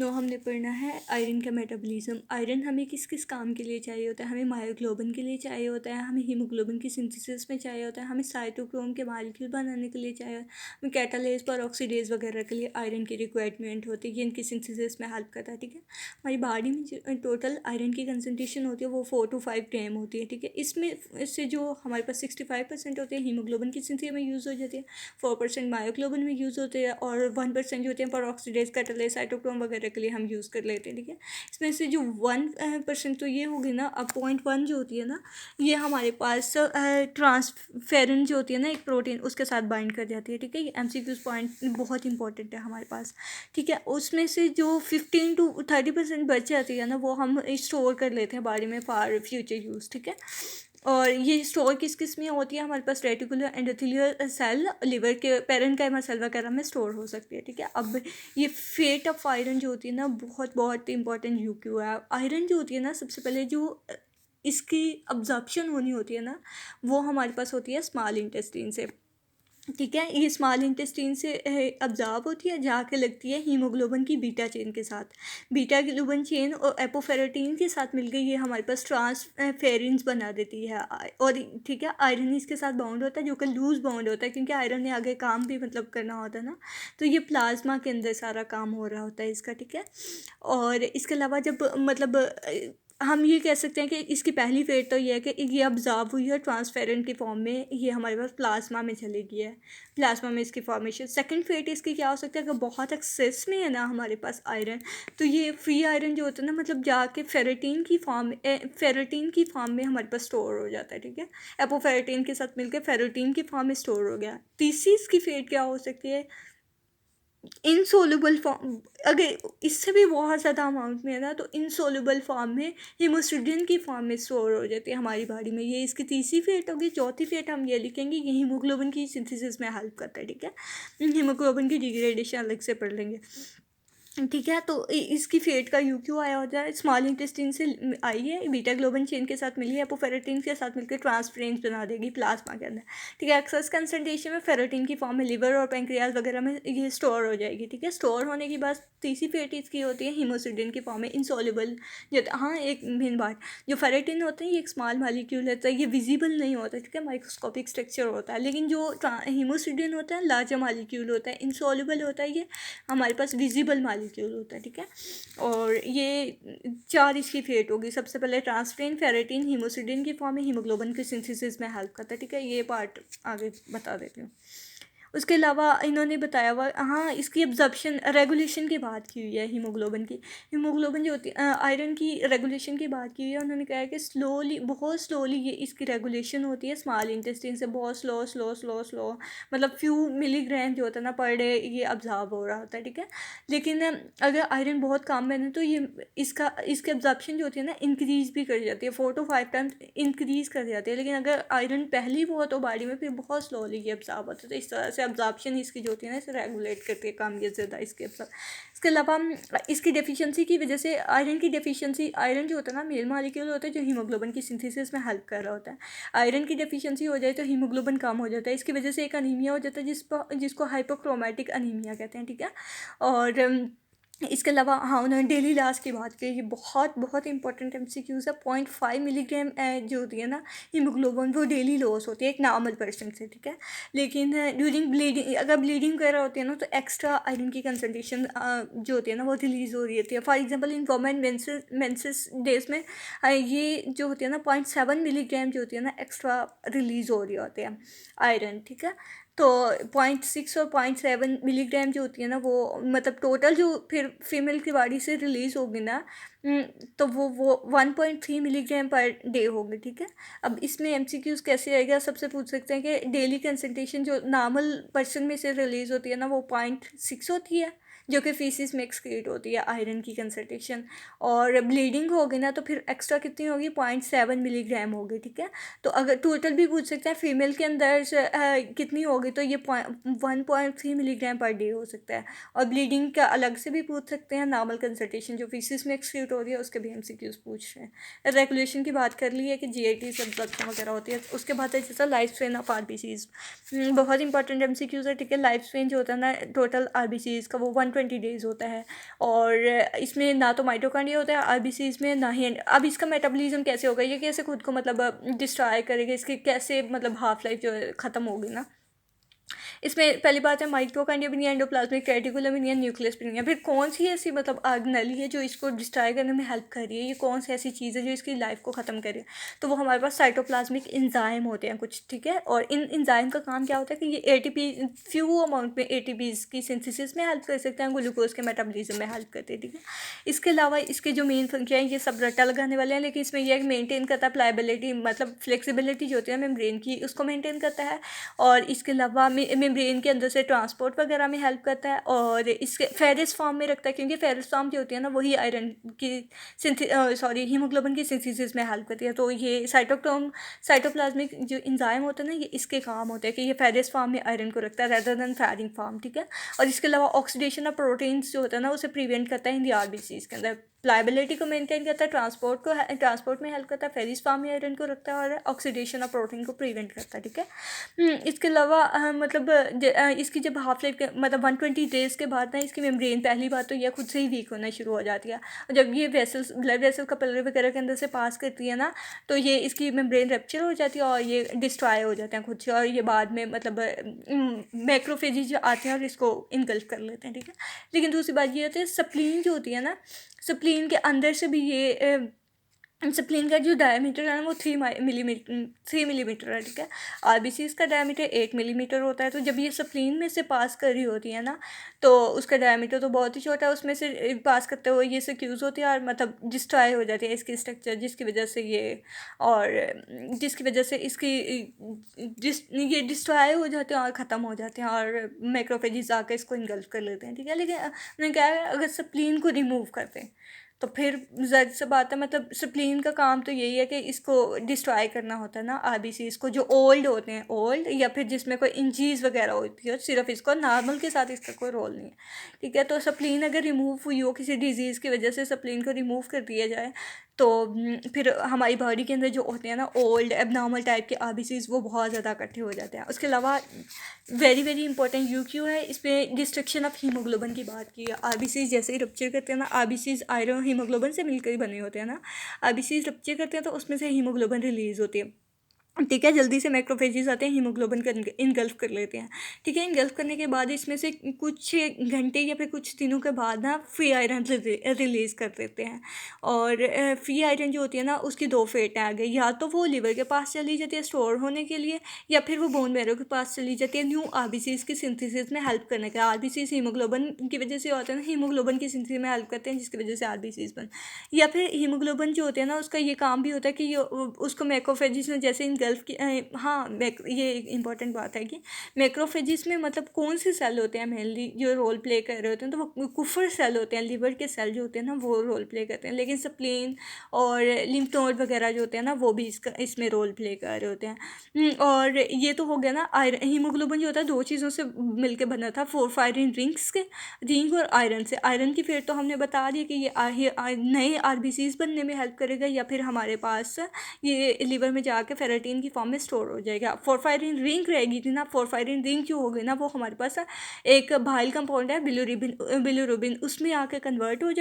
No हमने पढ़ना है आयरन का मेटाबॉलिज्म। आयरन हमें किस किस काम के लिए चाहिए होता है? हमें मायोग्लोबिन के लिए चाहिए होता है, हमें हीमोग्लोबिन की सिंथेसिस में चाहिए होता है, हमें साइटोक्रोम के मॉलिक्यूल बनाने के लिए चाहिए, हमें कैटालेज पर ऑक्सीडेज वगैरह के लिए आयरन की रिक्वायरमेंट होती है, ये इनकी सिंथेसिस में हेल्प करता है। ठीक है, हमारी बॉडी में जो टोटल आयरन की कंसनट्रेशन होती है वो 4 to 5 ग्राम होती है। ठीक है, इससे जो हमारे पास 65% होते हैं हीमोग्लोबिन की सिंथेसिस में यूज़ हो जाती है, 4% मायोग्लोबिन में यूज़ होते हैं और 1% जो होते हैं पर ऑक्सीडेज कैटालेज साइटोक्रोम वगैरह के लिए हम यूज़ कर लेते हैं। ठीक है, इसमें से जो 1% तो ये होगी ना, अब 0.1 जो होती है ना, ये हमारे पास ट्रांसफेरन जो होती है ना एक प्रोटीन, उसके साथ बाइंड कर जाती है। ठीक है, ये MCQs पॉइंट बहुत इंपॉर्टेंट है हमारे पास। ठीक है, उसमें से जो 15 to 30% बच जाती है ना, वो हम स्टोर कर लेते हैं बॉडी में फॉर फ्यूचर यूज़। ठीक है, और ये स्टोर किस किस में होती है? हमारे पास रेटिकुलर एंडोथेलियल सेल, लिवर के पेरेन्काइमा सेल वगैरह में स्टोर हो सकती है। ठीक है, अब ये फेट ऑफ आयरन जो होती है ना, बहुत बहुत इंपॉर्टेंट यूक्यू है। आयरन जो होती है ना, सबसे पहले जो इसकी अब्जॉर्प्शन होनी होती है ना, वो हमारे पास होती है स्मॉल इंटेस्टाइन से। ठीक है, ये स्मॉल इंटेस्टाइन से अब्जॉर्ब होती है, जाके लगती है हीमोग्लोबिन की बीटा चेन के साथ। बीटा ग्लोबिन चेन और एपोफेरेटिन के साथ मिलकर ये हमारे पास ट्रांसफेरिन्स बना देती है। और ठीक है, आयरन इसके साथ बाउंड होता है, जो कि लूज बाउंड होता है, क्योंकि आयरन ने आगे काम भी मतलब करना होता है ना, तो ये प्लाज्मा के अंदर सारा काम हो रहा होता है इसका। ठीक है, और इसके अलावा जब मतलब हम ये कह सकते हैं कि इसकी पहली फेट तो ये है कि ये अब्जॉर्ब हुई है ट्रांसपेरेंट की फॉर्म में, ये हमारे पास प्लाज्मा में चली गई है, प्लाज्मा में इसकी फॉर्मेशन। सेकंड फेट इसकी क्या हो सकता है कि बहुत एक्सेस में है ना हमारे पास आयरन, तो ये फ्री आयरन जो होता है ना, मतलब जाके फेरेटिन की फॉर्म में हमारे पास स्टोर हो जाता है। ठीक है, एपोफेरेटिन के साथ मिलकर फेरेटिन की फॉर्म में स्टोर हो गया। तीसरी इसकी फेट क्या हो सकती है? इनसोल्यूबल फॉर्म, अगर इससे भी बहुत ज़्यादा अमाउंट में है ना, तो इनसोल्यूबल फॉर्म में हीमोसिडिन की फॉर्म में स्टोर हो जाती है हमारी बॉडी में। ये इसकी तीसरी फेट होगी। चौथी फेट हम ये लिखेंगे, ये हीमोग्लोबिन की सिंथेसिस में हेल्प करता है। ठीक है, हीमोग्लोबिन की डिग्रेडेशन अलग से पढ़ लेंगे। ठीक है, तो इसकी फेट का यूक्यू आया होता है, स्मॉल इंटेस्टाइन से आई है, बीटा ग्लोबिन चेन के साथ मिली है, एपोफेरेटिन के साथ मिलकर ट्रांसफरेंस बना देगी प्लाज्मा के अंदर। ठीक है, एक्सेस कंसंट्रेशन में फेरेटिन की फॉर्म में लिवर और पेंक्रियाज वगैरह में ये स्टोर हो जाएगी। ठीक है, स्टोर होने के बाद तीसरी फेट इसकी होती है हीमोसिडिन की फॉर्म में, इंसॉल्युबल। हाँ, एक मेन बात, जो फेरेटिन होते हैं ये एक स्मॉल मॉलिक्यूल होता है, ये विजिबल नहीं होता। ठीक है, माइक्रोस्कोपिक स्ट्रक्चर होता है, लेकिन जो हीमोसिडिन होता है लार्जर मॉलिक्यूल होता है, इंसॉल्युबल होता है, ये हमारे पास विजिबल मॉलिक्यूल होता है। ठीक है, और ये चार इसकी फेट होगी। सबसे पहले ट्रांसफरेन, फेरेटिन, हीमोसिडिन की फॉर्म में हीमोग्लोबिन की सिंथेसिस में हेल्प करता है। ठीक है, ये पार्ट आगे बता देती हूँ। उसके अलावा इन्होंने बताया हुआ, हाँ, इसकी एब्जॉर्प्शन रेगुलेशन की बात की हुई है हीमोग्लोबिन की। हीमोग्लोबिन जो होती है आयरन की रेगुलेशन की बात की हुई है। उन्होंने कहा है कि स्लोली, बहुत स्लोली ये इसकी रेगुलेशन होती है स्मॉल इंटेस्टाइन से, बहुत स्लो स्लो स्लो स्लो, मतलब फ्यू मिलीग्राम जो होता है ना पर डे ये अब्जॉर्ब हो रहा होता है। ठीक है, लेकिन अगर आयरन बहुत कम में है तो ये इसकी एब्जॉर्प्शन जो होती है ना इंक्रीज़ भी कर जाती है, 4 to 5 टाइम्स इंक्रीज़ कर जाती है। लेकिन अगर आयरन पहली बहुत हो बॉडी में, फिर बहुत स्लोली ये अब्जॉर्ब होता है। तो इस तरह से अब्जॉर्प्शन इसकी जो होती है ना, इसे रेगुलेट करती है कम या ज़्यादा इसके अब्जॉर्ब। इसके अलावा इसकी डेफिशिएंसी की वजह से, आयरन की डेफिशिएंसी, आयरन जो होता है ना मेल मॉलिक्यूल होता है जो हीमोग्लोबिन की सिंथेसिस में हेल्प कर रहा होता है। आयरन की डेफिशिएंसी हो जाए तो हीमोग्लोबिन कम हो जाता है, इसकी वजह से एक अनीमिया हो जाता है जिसको हाइपोक्रोमैटिक अनीमिया कहते हैं। ठीक है, और इसके अलावा हाँ, उन्होंने डेली लास्ट की बात की, ये बहुत बहुत इंपॉर्टेंट MCQs है। 0.5 मिलीग्राम जो होती है ना हीमोग्लोबिन, वो डेली लॉस होती है एक नॉर्मल पर्सन से। ठीक है, लेकिन ड्यूरिंग ब्लीडिंग, अगर ब्लीडिंग वगैरह होती है ना, तो एक्स्ट्रा आयरन की कंसनट्रेशन जो होती है ना वो रिलीज़ हो रही होती है। For example in women menses days में ये जो होती है ना 0.7 मिलीग्राम जो होती है ना एक्स्ट्रा रिलीज़ हो रही होती है आयरन। ठीक है, तो 0.6 और 0.7 मिलीग्राम जो होती है ना, वो मतलब टोटल जो फिर फीमेल की बॉडी से रिलीज़ होगी ना, तो वो 1.3 मिलीग्राम पर डे होगी। ठीक है, अब इसमें MCQs कैसे आएगा, सबसे पूछ सकते हैं कि डेली कंसंट्रेशन जो नॉर्मल पर्सन में से रिलीज़ होती है ना, वो 0.6 होती है, जो कि फीसिस में एक्सक्रीट होती है आयरन की कंसंट्रेशन। और ब्लीडिंग होगी ना, तो फिर एक्स्ट्रा कितनी होगी, 0.7 मिलीग्राम होगी। ठीक है, तो अगर टोटल भी पूछ सकते हैं फीमेल के अंदर से कितनी होगी, तो ये 1.3 मिलीग्राम पर डे हो सकता है। और ब्लीडिंग का अलग से भी पूछ सकते हैं, नॉर्मल कंसल्टेशन जो फीसिस में एक्सक्रीट हो रही है उसके भी MCQs पूछ रहे हैं। रेगुलेशन की बात कर ली है कि GIT से एब्जॉर्प्शन वगैरह होती है। उसके बाद है जैसा लाइफ स्पेन ऑफ RBCs, बहुत इंपॉर्टेंट MCQs है। ठीक है, लाइफ स्पेन जो होता है ना टोटल RBCs का, वो 120 डेज़ होता है। और इसमें ना तो माइटोकॉन्ड्रिया होता है आरबीसीज में, ना ही अब इसका मेटाबॉलिज्म कैसे होगा, ये कैसे खुद को मतलब डिस्ट्रॉय करेगा, इसकी कैसे मतलब हाफ लाइफ जो है ख़त्म होगी ना। इसमें पहली बात है माइटोकॉन्ड्रिया भी नहीं है, एंडोप्लाज्मिक रेटिकुलम भी नहीं है, न्यूक्लियस भी नहीं है। फिर कौन सी ऐसी मतलब ऑर्गेनेली है जो इसको डिस्ट्रॉय करने में हेल्प कर रही है, ये कौन सी ऐसी चीज़ है जो इसकी लाइफ को ख़त्म करे। तो वो हमारे पास साइटोप्लाज्मिक इंजाइम होते हैं कुछ, ठीक है। और इन इंजाइम का काम क्या होता है कि ये एटीपी फ्यू अमाउंट में एटीपीज़ की सिंथेसिस में हेल्प कर सकते हैं, ग्लूकोज के मेटाबॉलिज्म में हेल्प करते हैं, ठीक है। इसके अलावा इसके जो मेन फंक्शन है, ये सब रट्टा लगाने वाले हैं, लेकिन इसमें यह मेंटेन करता है प्लायबिलिटी, मतलब फ्लेक्सिबिलिटी जो होती है मेम्ब्रेन की, उसको मेंटेन करता है। और इसके अलावा मेम्ब्रेन के अंदर से ट्रांसपोर्ट वगैरह में हेल्प करता है। और इसके फेरस फॉर्म में रखता है, क्योंकि फेरस फॉर्म जो होती है ना वही आयरन की हीमोग्लोबिन की सिंथेसिस में हेल्प करती है। तो ये साइटोप्लाज्मिक जो इंजाइम होता है ना, ये इसके काम होते हैं कि ये फेरस फॉर्म में आयरन को रखता है रेदर देन फेरिक फॉर्म, ठीक है। और इसके अलावा ऑक्सीडेशन ऑफ प्रोटीन्स जो होता है ना उसे प्रिवेंट करता है इन दी आरबीसीज के अंदर, प्लायबिलिटी को मेंटेन करता है, ट्रांसपोर्ट में हेल्प करता है, फेरिस फॉर्म में आयरन को रखता है, और ऑक्सीडेशन ऑफ प्रोटीन को प्रिवेंट करता है, ठीक है। इसके अलावा मतलब इसकी जब हाफ लाइफ मतलब 120 डेज़ के बाद ना इसकी मेम्ब्रेन पहली बात तो यह खुद से ही वीक होना शुरू हो जाती है। और जब ये वेसल्स ब्लड वेसल कैपिलरी वगैरह के अंदर से पास करती है ना, तो ये इसकी मेम्ब्रेन रप्चर हो जाती है और ये डिस्ट्रॉय हो जाते हैं खुद से, और ये बाद में मतलब मैक्रोफेजेस जो आते हैं और इसको इनगल्फ कर लेते हैं, ठीक है। लेकिन दूसरी बात ये होती है स्प्लीन जो होती है ना, स्प्लीन के अंदर से भी ये स्प्लीन का जो डायमीटर है ना वो 3 मिलीमीटर है, ठीक है। आरबीसी का डायमीटर 8 मिलीमीटर होता है। तो जब ये स्प्लीन में से पास कर रही होती है ना, तो उसका डायमीटर तो बहुत ही छोटा है, उसमें से पास करते हुए ये सिक्यूज़ होती है और मतलब डिस्ट्रॉय हो जाती है इसकी स्ट्रक्चर, जिसकी वजह से ये डिस्ट्रॉय हो जाते हैं और ख़त्म हो जाते हैं, और मैक्रोफेजेस आकर इसको इनगल्फ कर लेते हैं, ठीक है। लेकिन उन्होंने क्या है, अगर स्प्लीन को रिमूव करते हैं तो फिर ज़ाहिर सी बात है, मतलब स्प्लीन का काम तो यही है कि इसको डिस्ट्रॉय करना होता है ना आरबीसीज को, जो ओल्ड होते हैं, ओल्ड या फिर जिसमें कोई इंजीज वगैरह होती है, सिर्फ इसको नॉर्मल के साथ इसका कोई रोल नहीं है, ठीक है। तो स्प्लीन अगर रिमूव हुई हो किसी डिजीज़ की वजह से, स्प्लीन को रिमूव कर दिया जाए, तो फिर हमारी बॉडी के अंदर जो होते हैं ना ओल्ड एबनॉर्मल टाइप के आरबीसीज, वो बहुत ज़्यादा इकट्ठे हो जाते हैं। उसके अलावा वेरी वेरी इंपॉर्टेंट यूक्यू है, इसमें डिस्ट्रक्शन ऑफ हीमोग्लोबिन की बात की है। आरबीसीज जैसे ही रप्चर करते हैं ना, आरबीसीज आयरन हीमोग्लोबिन से मिलकर ही बने होते हैं ना, आरबीसीज रप्चर करते हैं तो उसमें से हीमोग्लोबिन रिलीज़ होती है, ठीक है। जल्दी से मैक्रोफेजेस आते हैं, हीमोग्लोबिन का इनगल्फ कर लेते हैं, ठीक है। इनगल्फ करने के बाद इसमें से कुछ घंटे या फिर कुछ दिनों के बाद ना फ्री आयरन रिलीज़ कर देते हैं। और फ्री आयरन जो होती है ना उसकी दो फेटें आ गई, या तो वो लिवर के पास चली जाती है स्टोर होने के लिए, या फिर वो बोन मैरो के पास चली जाती है न्यू आरबीसीज की सिंथेसिस में हेल्प करने का। आरबीसीज हीमोग्लोबिन की वजह से होता है ना, हीमोग्लोबिन की सिंथेसिस में हेल्प करते हैं, जिसकी वजह से आरबीसीज बन, या फिर हीमोग्लोबिन जो होते हैं ना उसका ये काम भी होता है कि ये उसको मैक्रोफेजेस ने जैसे गल्फ की हाँ ये एक इंपॉर्टेंट बात है कि मैक्रोफेजेस में मतलब कौन से सेल होते हैं मेनली जो रोल प्ले कर रहे होते हैं, तो वो कुफर सेल होते हैं, लिवर के सेल जो होते हैं ना वो रोल प्ले करते हैं। लेकिन स्प्लीन और लिम्फ नोड वगैरह जो होते हैं ना वो भी इसमें रोल प्ले कर रहे होते हैं। और ये तो हो गया ना आयरन, हीमोग्लोबिन जो होता है दो चीज़ों से मिलकर बना था, फोरफायरिन रिंग और आयरन से। आयरन की फिर तो हमने बता दिया कि ये नए आरबीसीज बनने में हेल्प करेगा, या फिर हमारे पास ये लिवर में जाके फेरेटिन की फॉर्म में स्टोर हो जाएगा। फोरफायरिन रिंग रहेगी थी ना, फोरफायरिन रिंग जो हो गई ना वो हमारे पास एक बाइल कंपाउंड है बिलिरुबिन, उसमें आके कन्वर्ट हो जाए